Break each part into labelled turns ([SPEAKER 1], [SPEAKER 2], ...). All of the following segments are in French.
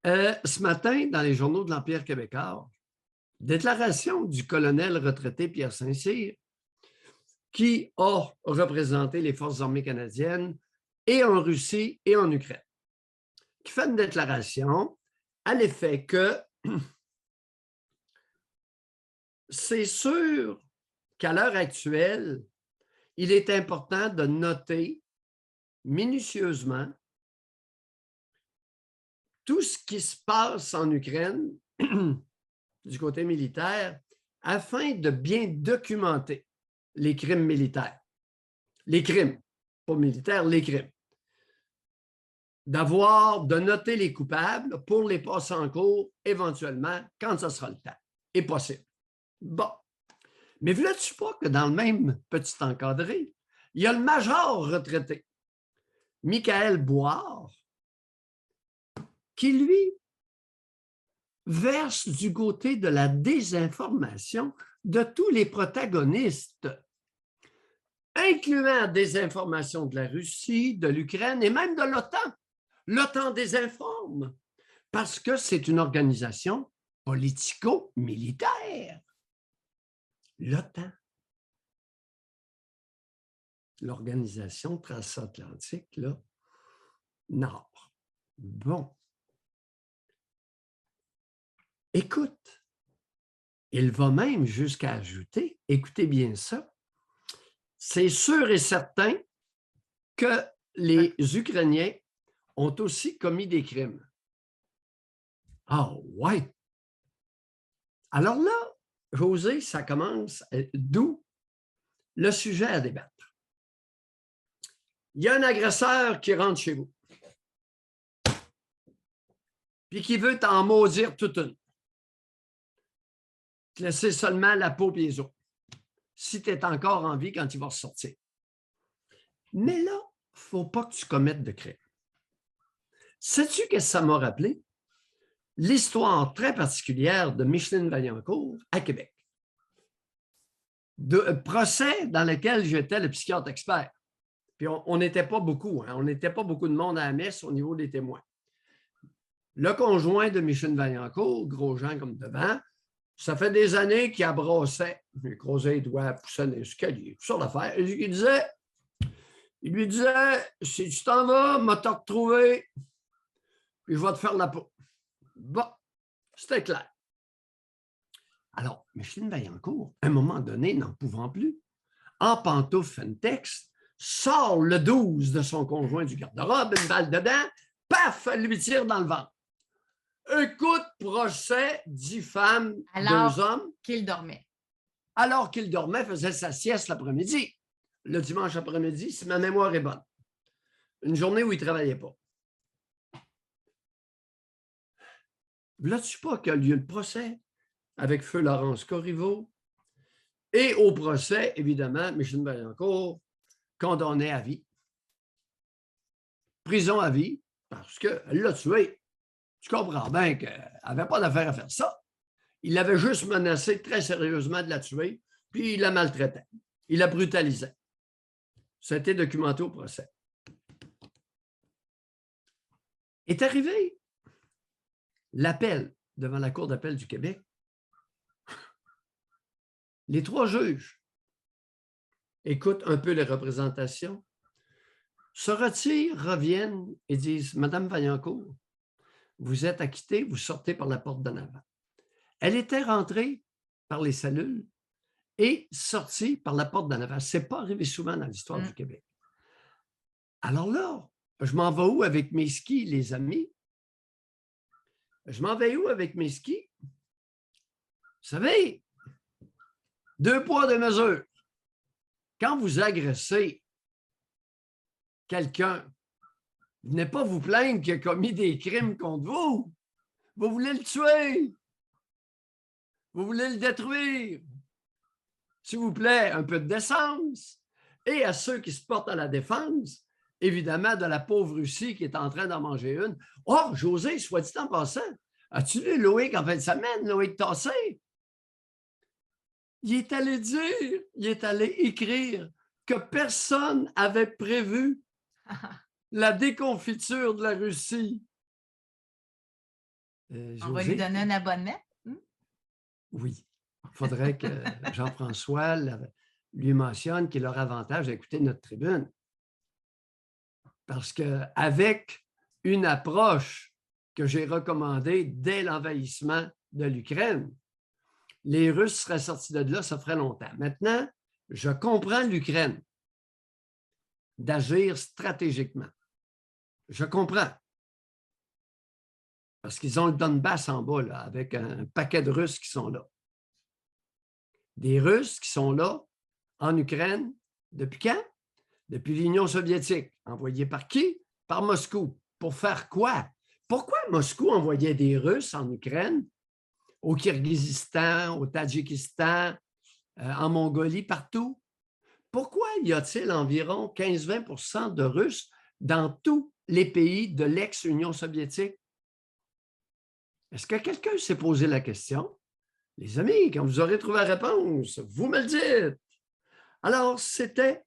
[SPEAKER 1] Ce matin, dans les journaux de l'Empire québécois, déclaration du colonel retraité Pierre Saint-Cyr, qui a représenté les forces armées canadiennes et en Russie et en Ukraine, qui fait une déclaration à l'effet que c'est sûr qu'à l'heure actuelle, il est important de noter minutieusement tout ce qui se passe en Ukraine du côté militaire afin de bien documenter les crimes militaires. Les crimes, pas militaires, les crimes. De noter les coupables pour les passer en cours éventuellement quand ce sera le temps. Et possible. Bon. Mais vois-tu pas que dans le même petit encadré, il y a le major retraité, Michael Boire, qui, lui, verse du côté de la désinformation de tous les protagonistes, incluant la désinformation de la Russie, de l'Ukraine et même de l'OTAN. L'OTAN désinforme parce que c'est une organisation politico-militaire. L'OTAN, l'organisation transatlantique, là, Nord. Bon. Écoute, il va même jusqu'à ajouter, écoutez bien ça, c'est sûr et certain que les Ukrainiens ont aussi commis des crimes. Ah ouais! Alors là, José, ça commence, d'où le sujet à débattre. Il y a un agresseur qui rentre chez vous, puis qui veut t'en maudire toute une. Te laisser seulement la peau et les os, si tu es encore en vie quand il va ressortir. Mais là, il ne faut pas que tu commettes de crime. Sais-tu qu'est-ce que ça m'a rappelé? L'histoire très particulière de Micheline Vaillancourt à Québec. De procès dans lequel j'étais le psychiatre expert. Puis on n'était pas beaucoup, hein? On n'était pas beaucoup de monde à la messe au niveau des témoins. Le conjoint de Micheline Vaillancourt, gros gens comme devant, ça fait des années qu'il abrassait, il croisait les doigts, poussait dans l'escalier, sur l'affaire. Il lui disait, si tu t'en vas, m'a te retrouvé, puis je vais te faire la peau. Bon, c'était clair. Alors, Micheline Vaillancourt, à un moment donné, n'en pouvant plus, en pantoufle Fentex, sort le 12 de son conjoint du garde-robe, une balle dedans, paf, elle lui tire dans le ventre. Écoute, procès, 10 femmes, 2 hommes.
[SPEAKER 2] Qu'il dormait.
[SPEAKER 1] Alors qu'il dormait, faisait sa sieste l'après-midi. Le dimanche après-midi, si ma mémoire est bonne. Une journée où il ne travaillait pas. Là-dessus pas qu'a lieu le procès avec feu Laurence Corriveau. Et au procès, évidemment, Micheline Vaillancourt, condamnée à vie. Prison à vie, parce qu'elle l'a tué. Tu comprends bien qu'elle n'avait pas d'affaire à faire ça. Il l'avait juste menacé très sérieusement de la tuer, puis il la maltraitait. Il la brutalisait. Ça a été documenté au procès. Est arrivé l'appel devant la Cour d'appel du Québec. Les 3 juges écoutent un peu les représentations, se retirent, reviennent et disent « Madame Vaillancourt, vous êtes acquittée, vous sortez par la porte d'en avant. » Elle était rentrée par les cellules et sortie par la porte d'en avant. Ce n'est pas arrivé souvent dans l'histoire du Québec. Alors là, je m'en vais où avec mes skis, les amis? Je m'en vais où avec mes skis? Vous savez, 2 poids, 2 mesures. Quand vous agressez quelqu'un, venez pas vous plaindre qu'il a commis des crimes contre vous. Vous voulez le tuer. Vous voulez le détruire. S'il vous plaît, un peu de décence. Et à ceux qui se portent à la défense, évidemment, de la pauvre Russie qui est en train d'en manger une. Oh, José, soit dit en passant, as-tu lu Loïc en fin de semaine, Loïc Tassé? Il est allé dire, il est allé écrire que personne n'avait prévu la déconfiture de la Russie.
[SPEAKER 2] On va lui donner un abonnement.
[SPEAKER 1] Oui. Il faudrait que Jean-François lui mentionne qu'il a avantage d'écouter notre tribune. Parce qu'avec une approche que j'ai recommandée dès l'envahissement de l'Ukraine, les Russes seraient sortis de là, ça ferait longtemps. Maintenant, je comprends l'Ukraine d'agir stratégiquement. Je comprends. Parce qu'ils ont le Donbass en bas, là, avec un paquet de Russes qui sont là. Des Russes qui sont là, en Ukraine, depuis quand? Depuis l'Union soviétique. Envoyés par qui? Par Moscou. Pour faire quoi? Pourquoi Moscou envoyait des Russes en Ukraine, au Kirghizistan, au Tadjikistan, en Mongolie, partout? Pourquoi y a-t-il environ 15-20 % de Russes dans tous les pays de l'ex-Union soviétique? Est-ce que quelqu'un s'est posé la question? Les amis, quand vous aurez trouvé la réponse, vous me le dites. Alors, c'était...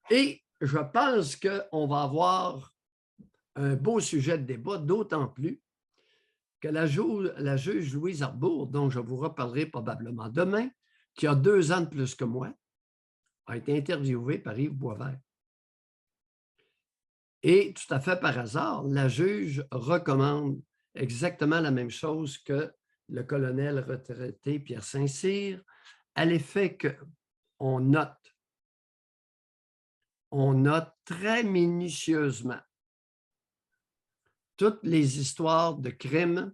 [SPEAKER 1] Et je pense qu'on va avoir un beau sujet de débat, d'autant plus que la juge Louise Arbour, dont je vous reparlerai probablement demain, qui a 2 ans de plus que moi, a été interviewée par Yves Boisvert. Et tout à fait par hasard, la juge recommande exactement la même chose que le colonel retraité Pierre Saint-Cyr, à l'effet qu'on note très minutieusement toutes les histoires de crimes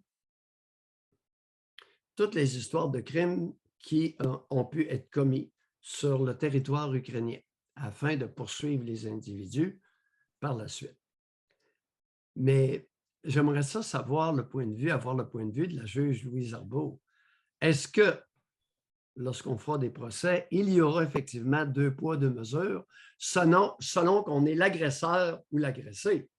[SPEAKER 1] qui ont pu être commis sur le territoire ukrainien afin de poursuivre les individus par la suite. Mais j'aimerais ça avoir le point de vue de la juge Louise Arbour. Est-ce que, lorsqu'on fera des procès, il y aura effectivement 2 poids, 2 mesures, selon qu'on est l'agresseur ou l'agressé?